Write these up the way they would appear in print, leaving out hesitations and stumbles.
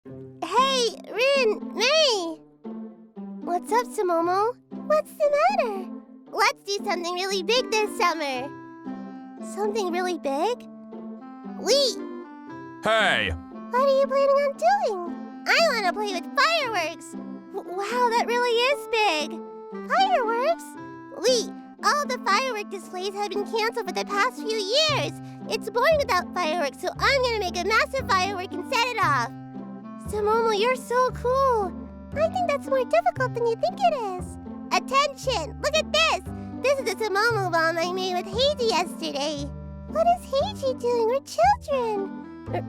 Hey, Rin, May! What's up, Sumomo? What's the matter? Let's do something really big this summer. Something really big? Wait! Hey! What are you planning on doing? I want to play with fireworks! Wow, that really is big! Fireworks? Wait, all the firework displays have been canceled for the past few years. It's boring without fireworks, so I'm gonna make a massive firework and set it off. Sumomo, you're so cool. I think that's more difficult than you think it is. Attention! Look at this! This is the Sumomo bomb I made with Heiji yesterday. What is Heiji doing? We're children.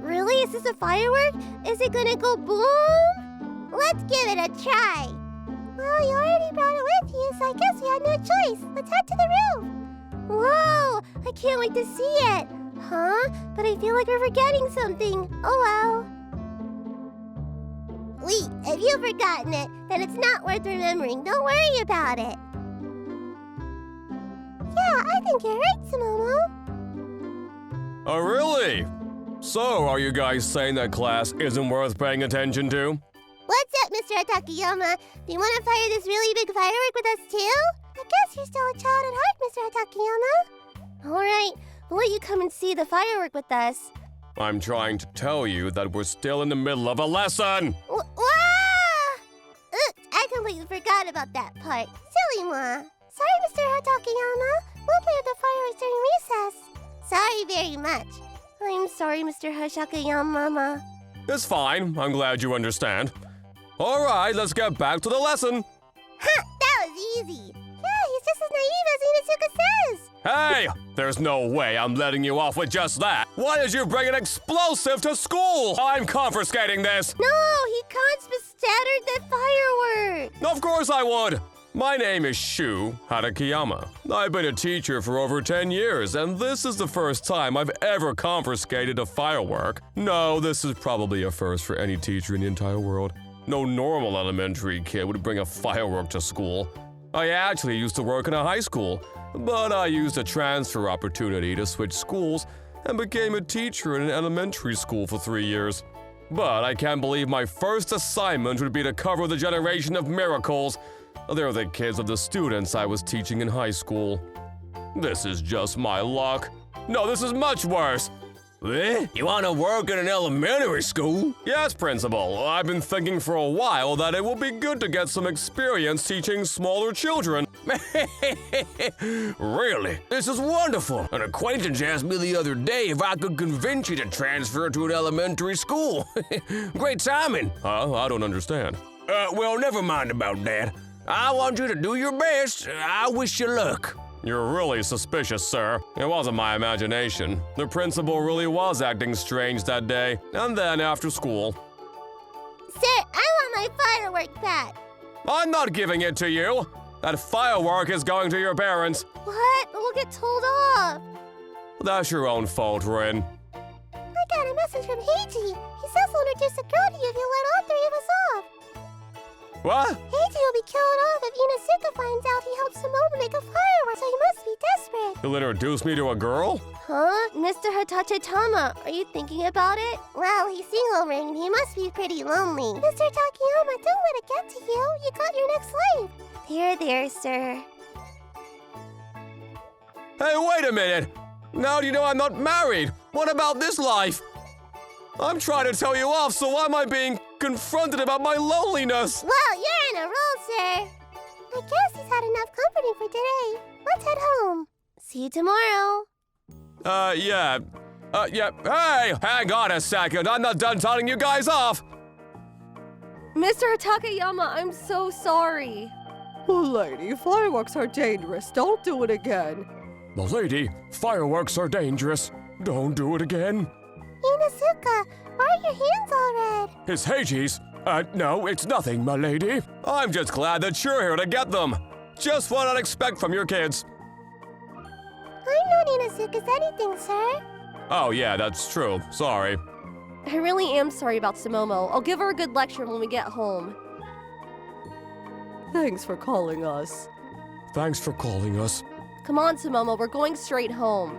Really? Is this a firework? Is it gonna go boom? Let's give it a try. Well, you already brought it with you, so I guess we had no choice. Let's head to the roof. Whoa! I can't wait to see it. Huh? But I feel like we're forgetting something. Oh well. Wait, if you've forgotten it, then it's not worth remembering. Don't worry about it. Yeah, I think you're right, Sumomo. Oh, really? So, are you guys saying that class isn't worth paying attention to? What's up, Mr. Atakiyama? Do you want to fire this really big firework with us, too? I guess you're still a child at heart, Mr. Atakiyama. All right, we'll let you come and see the firework with us. I'm trying to tell you that we're still in the middle of a lesson! Oops, I completely forgot about that part. Silly moi. Sorry, Mr. Atakiyama. We'll play with the fireworks during recess. Sorry very much. I'm sorry, Mr. Hashakayama. It's fine. I'm glad you understand. All right, let's get back to the lesson. Ha! That was easy. Yeah, he's just as naive as Inusuka says. Hey! There's no way I'm letting you off with just that. Why did you bring an explosive to school? I'm confiscating this. No, he scattered the firework. Of course I would. My name is Shu Harakiyama. I've been a teacher for over 10 years, and this is the first time I've ever confiscated a firework. No, this is probably a first for any teacher in the entire world. No normal elementary kid would bring a firework to school. I actually used to work in a high school, but I used a transfer opportunity to switch schools and became a teacher in an elementary school for 3 years. But I can't believe my first assignment would be to cover the generation of miracles. They're the kids of the students I was teaching in high school. This is just my luck. No, this is much worse. Eh? You want to work in an elementary school? Yes, Principal. I've been thinking for a while that it will be good to get some experience teaching smaller children. Really? This is wonderful. An acquaintance asked me the other day if I could convince you to transfer to an elementary school. Great timing. Huh? I don't understand. Well, never mind about that. I want you to do your best. I wish you luck. You're really suspicious, sir. It wasn't my imagination. The principal really was acting strange that day, and then after school. Sir, I want my firework back. I'm not giving it to you. That firework is going to your parents. What? We'll get told off. That's your own fault, Rin. I got a message from Heiji. He says he'll introduce security if you let all 3 of us off. What? Heiji will be killed off if Inusuka finds out he helped Sumomo make a firework, so he must be desperate. You'll introduce me to a girl? Huh? Mr. Hatachetama, are you thinking about it? Well, he's single, Ring. He must be pretty lonely. Mr. Takayama, don't let it get to you. You got your next life. There, sir. Hey, wait a minute! Now you know I'm not married! What about this life? I'm trying to tell you off, so why am I being confronted about my loneliness? Well, you're in a roll, sir. I guess he's had enough company for today. Let's head home. See you tomorrow. Yeah. Hey, hang on a second. I'm not done telling you guys off. Mr. Takayama, I'm so sorry. Lady, fireworks are dangerous. Don't do it again. Milady, fireworks are dangerous. Don't do it again. Inusuka, why are your hands all red? It's Heiji's. No, it's nothing, milady. I'm just glad that you're here to get them. Just what I'd expect from your kids. I'm not Inusuka's anything, sir. Oh, yeah, that's true. Sorry. I really am sorry about Sumomo. I'll give her a good lecture when we get home. Thanks for calling us. Thanks for calling us. Come on, Sumomo, we're going straight home.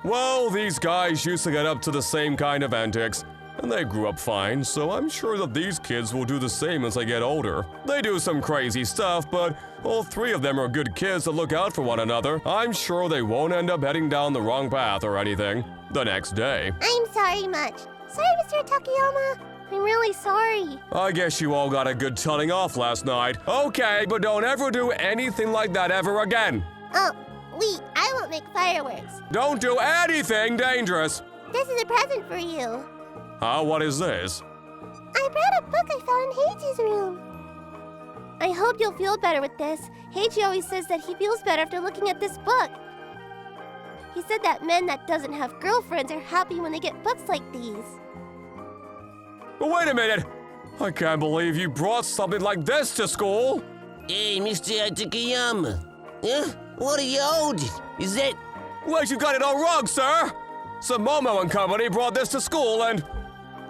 Well, these guys used to get up to the same kind of antics, and they grew up fine, so I'm sure that these kids will do the same as they get older. They do some crazy stuff, but all three of them are good kids that look out for one another. I'm sure they won't end up heading down the wrong path or anything. The next day, I'm sorry much. Sorry, Mr. Takayama. I'm really sorry. I guess you all got a good telling off last night. Okay, but don't ever do anything like that ever again. Oh, wait, I won't make fireworks. Don't do anything dangerous. This is a present for you. Huh? What is this? I brought a book I found in Heiji's room. I hope you'll feel better with this. Heiji always says that he feels better after looking at this book. He said that men that doesn't have girlfriends are happy when they get books like these. But wait a minute. I can't believe you brought something like this to school. Hey, Mr. Takayama. Huh? What are you holding? Is that... Well, you got it all wrong, sir. Momo and company brought this to school and...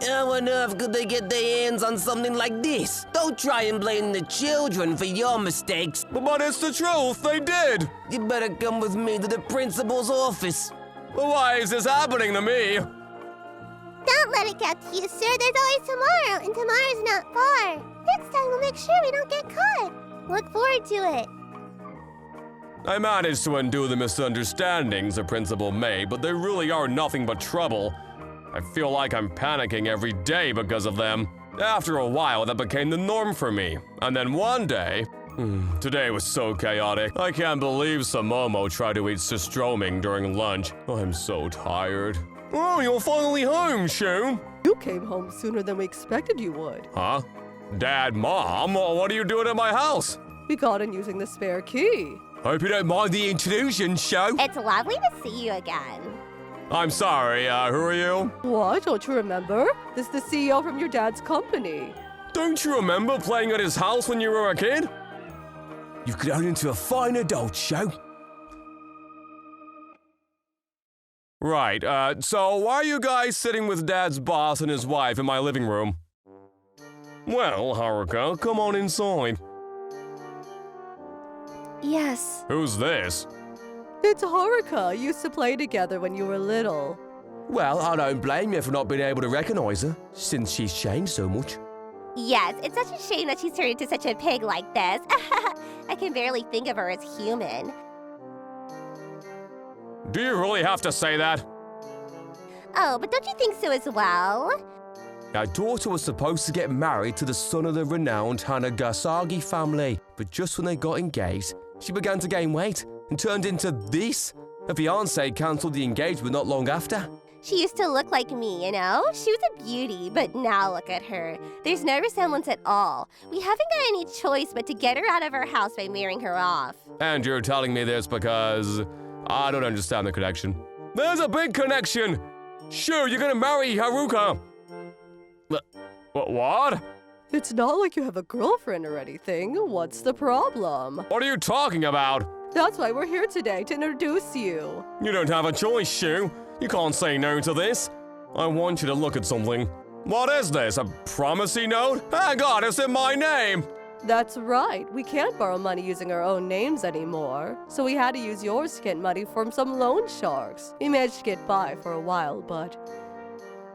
How on earth could they get their hands on something like this? Don't try and blame the children for your mistakes. But it's the truth, they did. You better come with me to the principal's office. But why is this happening to me? Don't let it get to you, sir. There's always tomorrow, and tomorrow's not far. Next time we'll make sure we don't get caught. Look forward to it. I managed to undo the misunderstandings the principal made, but they really are nothing but trouble. I feel like I'm panicking every day because of them. After a while, that became the norm for me. And then one day... today was so chaotic. I can't believe Momo tried to eat sustroming during lunch. I'm so tired. Oh, you're finally home, Shu. You came home sooner than we expected you would. Huh? Dad, Mom, what are you doing at my house? We got in using the spare key. Hope you don't mind the intrusion, Shu. It's lovely to see you again. I'm sorry, who are you? What? Don't you remember? This is the CEO from your dad's company. Don't you remember playing at his house when you were a kid? You've grown into a fine adult, Shu. Right, so why are you guys sitting with Dad's boss and his wife in my living room? Well, Haruka, come on inside. Yes. Who's this? It's Haruka. You used to play together when you were little. Well, I don't blame you for not being able to recognize her, since she's changed so much. Yes, it's such a shame that she's turned into such a pig like this. I can barely think of her as human. Do you really have to say that? Oh, but don't you think so as well? Our daughter was supposed to get married to the son of the renowned Hanagasagi family, but just when they got engaged, she began to gain weight and turned into this. Her fiancé cancelled the engagement not long after. She used to look like me, you know? She was a beauty, but now look at her. There's no resemblance at all. We haven't got any choice but to get her out of our house by marrying her off. And you're telling me this because I don't understand the connection. There's a big connection! Sure, you're gonna marry Haruka! What? It's not like you have a girlfriend or anything. What's the problem? What are you talking about? That's why we're here today, to introduce you. You don't have a choice, Shu. You can't say no to this. I want you to look at something. What is this, a promissory note? Hang on, it's in my name! That's right. We can't borrow money using our own names anymore. So we had to use yours to get money from some loan sharks. We managed to get by for a while, but...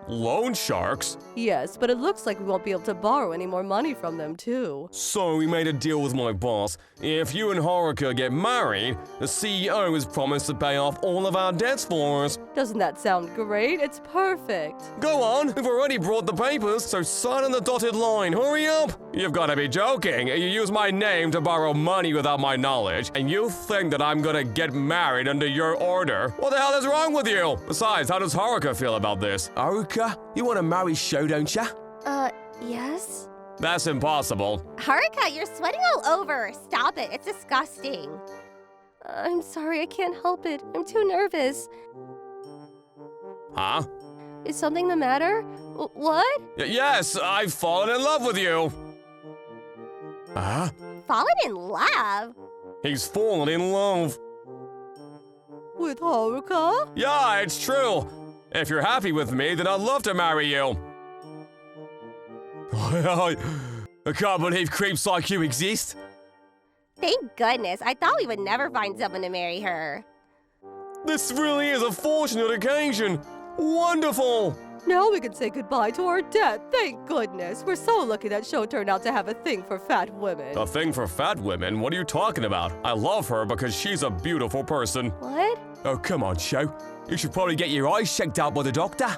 Loan sharks? Yes, but it looks like we won't be able to borrow any more money from them, too. So we made a deal with my boss. If you and Haruka get married, the CEO has promised to pay off all of our debts for us. Doesn't that sound great? It's perfect. Go on, we've already brought the papers, so sign on the dotted line. Hurry up! You've got to be joking. You use my name to borrow money without my knowledge, and you think that I'm gonna get married under your order? What the hell is wrong with you? Besides, how does Haruka feel about this? Haruka, you want to marry Sho, don't ya? Yes? That's impossible. Haruka, you're sweating all over. Stop it. It's disgusting. I'm sorry, I can't help it. I'm too nervous. Huh? Is something the matter? What? Yes, I've fallen in love with you. Huh? Fallen in love? He's fallen in love. With Haruka? Yeah, it's true. If you're happy with me, then I'd love to marry you. I can't believe creeps like you exist. Thank goodness. I thought we would never find someone to marry her. This really is a fortunate occasion. Wonderful! Now we can say goodbye to our dead, thank goodness. We're so lucky that show turned out to have a thing for fat women. A thing for fat women? What are you talking about? I love her because she's a beautiful person. What? Oh, come on, Shu. You should probably get your eyes checked out by the doctor.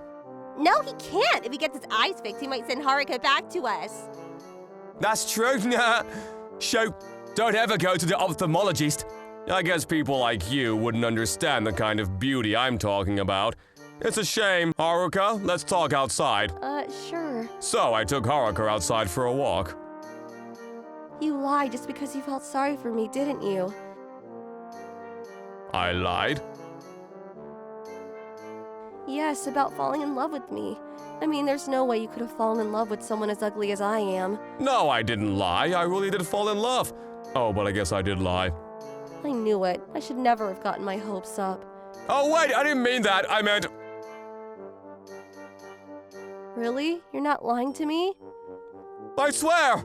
No, he can't. If he gets his eyes fixed, he might send Haruka back to us. That's true. Nah. Shu, don't ever go to the ophthalmologist. I guess people like you wouldn't understand the kind of beauty I'm talking about. It's a shame. Haruka, let's talk outside. Sure. So I took Haruka outside for a walk. You lied just because you felt sorry for me, didn't you? I lied? Yes, about falling in love with me. I mean, there's no way you could have fallen in love with someone as ugly as I am. No, I didn't lie. I really did fall in love. Oh, but I guess I did lie. I knew it. I should never have gotten my hopes up. Oh, wait, I didn't mean that. I meant... Really? You're not lying to me? I swear!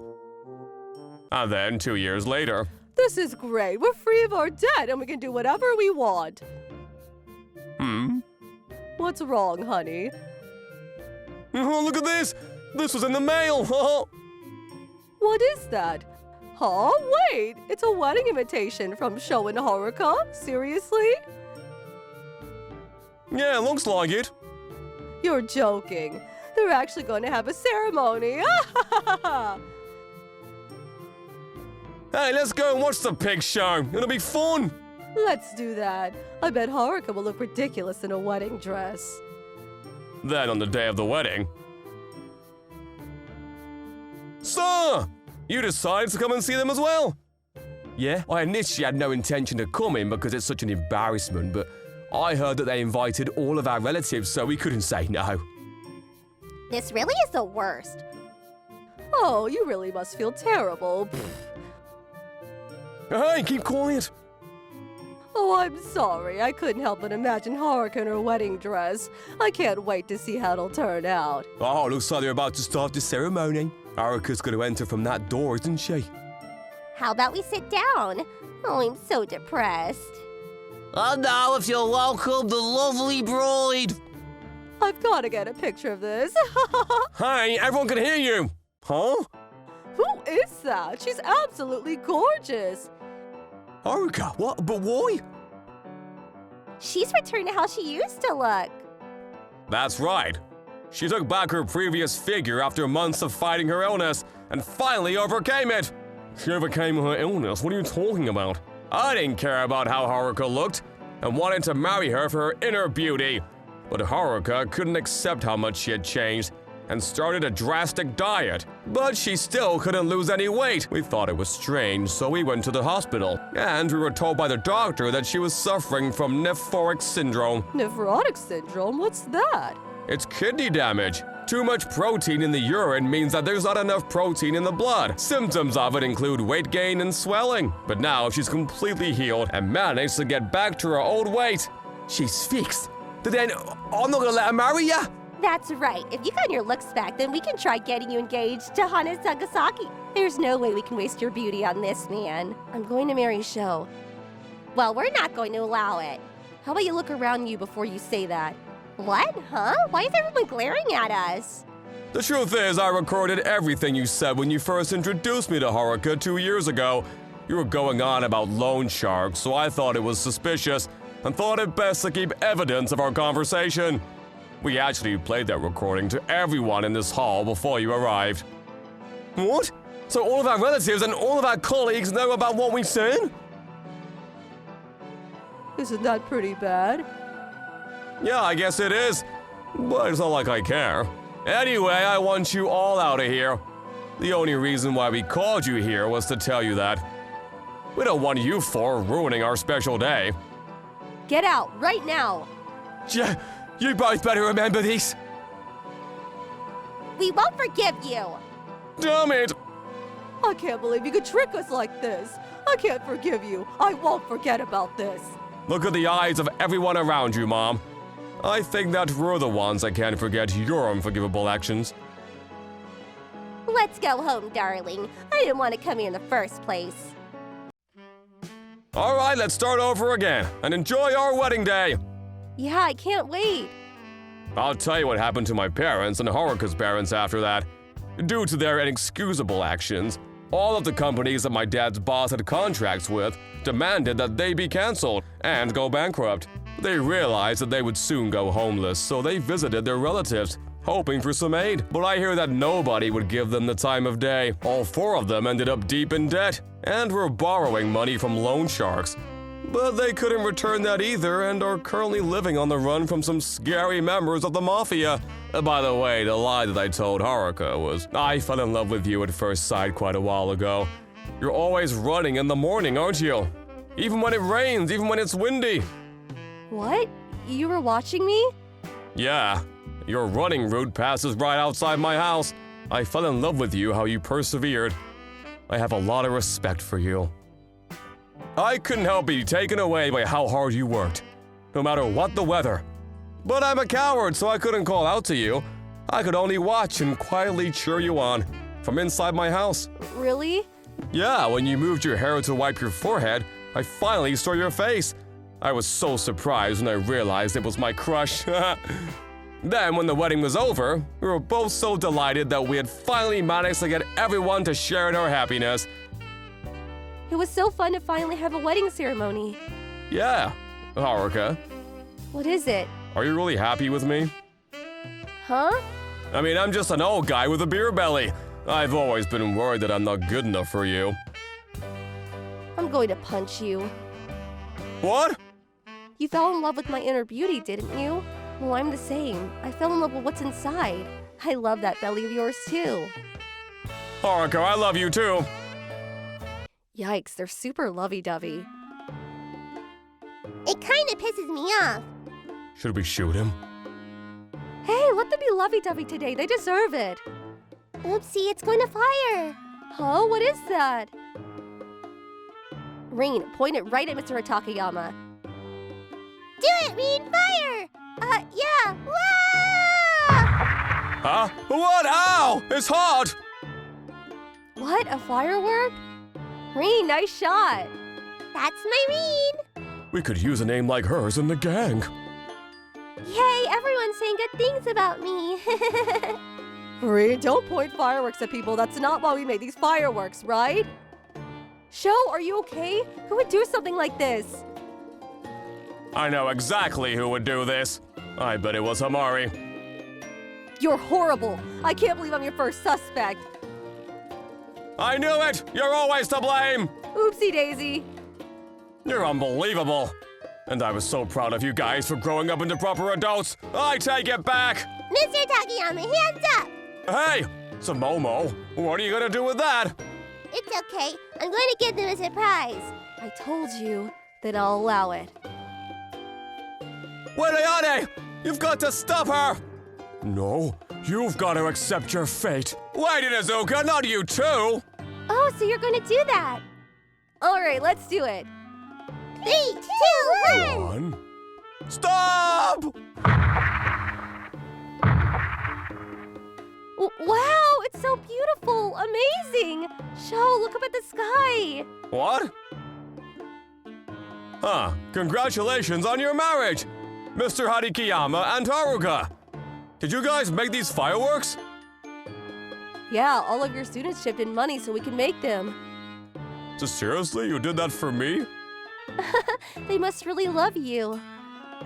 And then 2 years later. This is great. We're free of our debt and we can do whatever we want. What's wrong, honey? Oh, look at this! This was in the mail! What is that? Huh? Wait! It's a wedding invitation from Sho and Haruka? Seriously? Yeah, looks like it. You're joking. They're actually going to have a ceremony. Hey, let's go and watch the pig show. It'll be fun. Let's do that. I bet Haruka will look ridiculous in a wedding dress. Then on the day of the wedding... Sir! You decided to come and see them as well? Yeah, I initially had no intention of coming because it's such an embarrassment, but I heard that they invited all of our relatives, so we couldn't say no. This really is the worst. Oh, you really must feel terrible. Hey, keep quiet. Oh, I'm sorry. I couldn't help but imagine Haruka in her wedding dress. I can't wait to see how it'll turn out. Oh, looks like they're about to start the ceremony. Haruka's going to enter from that door, isn't she? How about we sit down? Oh, I'm so depressed. And now, if you'll welcome the lovely bride. I've got to get a picture of this. Hey, everyone can hear you. Huh? Who is that? She's absolutely gorgeous. Haruka, what? But why? She's returned to how she used to look. That's right. She took back her previous figure after months of fighting her illness and finally overcame it. She overcame her illness? What are you talking about? I didn't care about how Haruka looked and wanted to marry her for her inner beauty. But Haruka couldn't accept how much she had changed and started a drastic diet. But she still couldn't lose any weight. We thought it was strange, so we went to the hospital. And we were told by the doctor that she was suffering from nephrotic syndrome. Nephrotic syndrome? What's that? It's kidney damage. Too much protein in the urine means that there's not enough protein in the blood. Symptoms of it include weight gain and swelling. But now she's completely healed and managed to get back to her old weight. She's fixed. But then, I'm not going to let her marry ya. That's right. If you got your looks back, then we can try getting you engaged to Hana Sagasaki. There's no way we can waste your beauty on this man. I'm going to marry Sho. Well, we're not going to allow it. How about you look around you before you say that? What? Huh? Why is everyone glaring at us? The truth is, I recorded everything you said when you first introduced me to Haruka 2 years ago. You were going on about loan sharks, so I thought it was suspicious and thought it best to keep evidence of our conversation. We actually played that recording to everyone in this hall before you arrived. What? So all of our relatives and all of our colleagues know about what we said? Isn't that pretty bad? Yeah, I guess it is, but it's not like I care. Anyway, I want you all out of here. The only reason why we called you here was to tell you that. We don't want you four ruining our special day. Get out, right now! You both better remember this. We won't forgive you. Damn it! I can't believe you could trick us like this. I can't forgive you. I won't forget about this. Look at the eyes of everyone around you, Mom. I think that we're the ones that can't forget your unforgivable actions. Let's go home, darling. I didn't want to come here in the first place. All right, let's start over again and enjoy our wedding day. Yeah, I can't wait. I'll tell you what happened to my parents and Haruka's parents after that. Due to their inexcusable actions, all of the companies that my dad's boss had contracts with demanded that they be canceled and go bankrupt. They realized that they would soon go homeless, so they visited their relatives, hoping for some aid. But I hear that nobody would give them the time of day. All 4 of them ended up deep in debt and were borrowing money from loan sharks. But they couldn't return that either and are currently living on the run from some scary members of the mafia. By the way, the lie that I told Haruka was, I fell in love with you at first sight quite a while ago. You're always running in the morning, aren't you? Even when it rains, even when it's windy. What? You were watching me? Yeah, your running route passes right outside my house. I fell in love with you, how you persevered. I have a lot of respect for you. I couldn't help be taken away by how hard you worked, no matter what the weather. But I'm a coward, so I couldn't call out to you. I could only watch and quietly cheer you on from inside my house. Really? Yeah, when you moved your hair to wipe your forehead, I finally saw your face. I was so surprised when I realized it was my crush. Then, when the wedding was over, we were both so delighted that we had finally managed to get everyone to share in our happiness. It was so fun to finally have a wedding ceremony. Yeah, Haruka, What is it? are you really happy with me? Huh? I mean, I'm just an old guy with a beer belly. I've always been worried that I'm not good enough for you. I'm going to punch you. What? You fell in love with my inner beauty, didn't you? Well, I'm the same. I fell in love with what's inside. I love that belly of yours, too. Haruka, I love you too. Yikes, they're super lovey-dovey. It kind of pisses me off. Should we shoot him? Hey, let them be lovey-dovey today. They deserve it. Oopsie, it's going to fire. Huh? What is that? Rain, point it right at Mr. Takayama. Do it, Reed, fire! Yeah. Whoa! Huh? What? Ow! It's hot! What? A firework? Rain, nice shot. That's my Reed. We could use a name like hers in the gang. Yay, everyone's saying good things about me. Rain, don't point fireworks at people. That's not why we made these fireworks, right? Sho, are you okay? Who would do something like this? I know exactly who would do this. I bet it was Hamari. You're horrible. I can't believe I'm your first suspect. I knew it! You're always to blame! Oopsie daisy. You're unbelievable. And I was so proud of you guys for growing up into proper adults. I take it back! Mr. Takayama, hands up! Hey, it's a Momo. What are you gonna do with that? It's okay. I'm going to give them a surprise. I told you that I'll allow it. Wait, Ayane! You've got to stop her! No, you've got to accept your fate. Wait, Inuzuka, not you too! Oh, so you're going to do that. All right, let's do it. 3, 2, 1! 1. Stop! Wow, it's so beautiful. Amazing. Sho, look up at the sky. What? Huh, congratulations on your marriage, Mr. Harikiyama and Haruka. Did you guys make these fireworks? Yeah, all of your students chipped in money so we can make them. So seriously, you did that for me? They must really love you.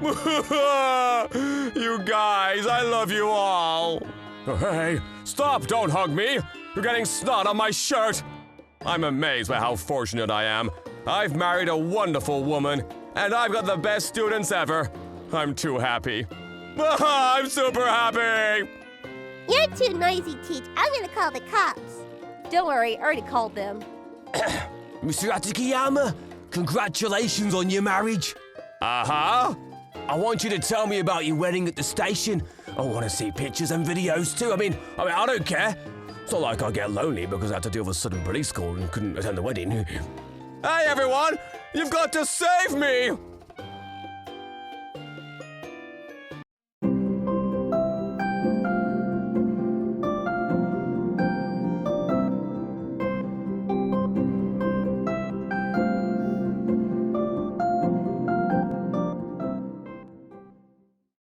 You guys, I love you all. Hey, stop, don't hug me. You're getting snot on my shirt. I'm amazed by how fortunate I am. I've married a wonderful woman, and I've got the best students ever. I'm too happy. I'm super happy. You're too noisy, Teach. I'm going to call the cops. Don't worry, I already called them. Mr. Atakiyama, congratulations on your marriage. Uh-huh. I want you to tell me about your wedding at the station. I want to see pictures and videos too. I mean, I don't care. It's not like I get lonely because I had to deal with sudden police call and couldn't attend the wedding. Hey, everyone! You've got to save me!